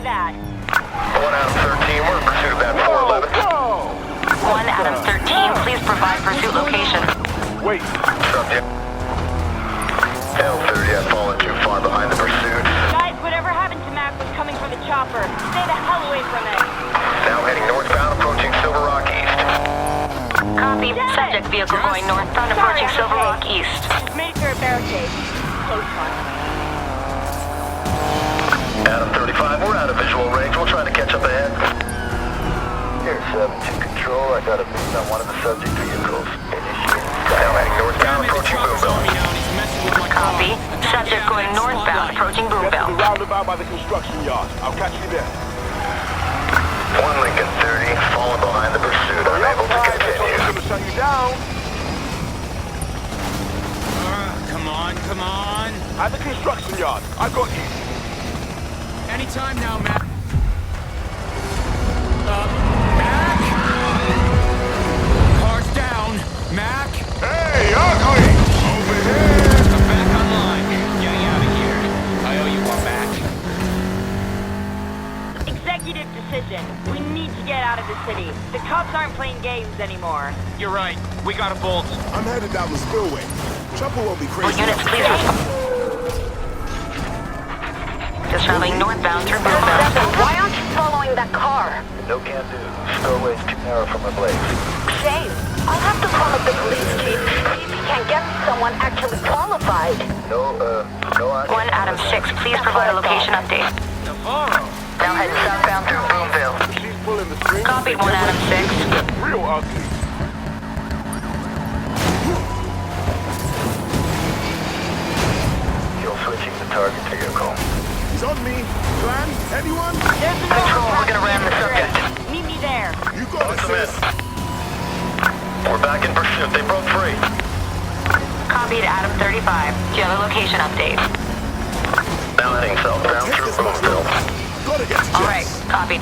that. 1 out of 13, we're in pursuit of that 411. 1 out of 13, please provide pursuit location. Wait. Subject. L30, I've fallen too far behind the pursuit. Guys, whatever happened to Mac was coming from the chopper. Stay the hell away from it. Now heading northbound, approaching Silver Rock East. Copy. Subject vehicle going northbound, approaching Silver Rock East. Just made it through a barricade. Close one. Adam 35, we're out of visual range. We'll try to catch up ahead. Here, 7-2 Control. I got a beat on one of the subject vehicles. Now heading northbound, approaching Boomville. Copy. Subject going northbound, approaching Get to the Boomville. roundabout by the construction yard. I'll catch you there. 1 Lincoln 30, falling behind the pursuit. Unable to continue. I'm gonna shut you down. Come on, come on. At the construction yard. I got you. Anytime now, Mac. Mac? Car's down. Mac? Hey, ugly! Over here! I'm back online. Getting out of here. I owe you one back. Executive decision. We need to get out of the city. The cops aren't playing games anymore. You're right. We got a bolt. I'm headed down the spillway. Trouble won't be All crazy. units, please respond. Just traveling northbound through Boomville. Why aren't you following that car? No can do. Spillway's too narrow for my blades. Shame. I'll have to call up the police chief. See if he can get someone actually qualified. No idea. 1 Adam 6, please provide a location update. Navarro. Now head southbound through Boomville. She's pulling the string. Copied, 1 Adam 6. Real ugly. You're switching the target vehicle. He's on me. Plan? Anyone? There's an Control, we're gonna ram the subject. Meet me there. You got Box it, them in. sis. We're back in pursuit. They broke free. Copied, Adam 35. Do you have a location update? Now heading southbound Take through this much Boomville. longer. Gotta get to All right, Jess. copied.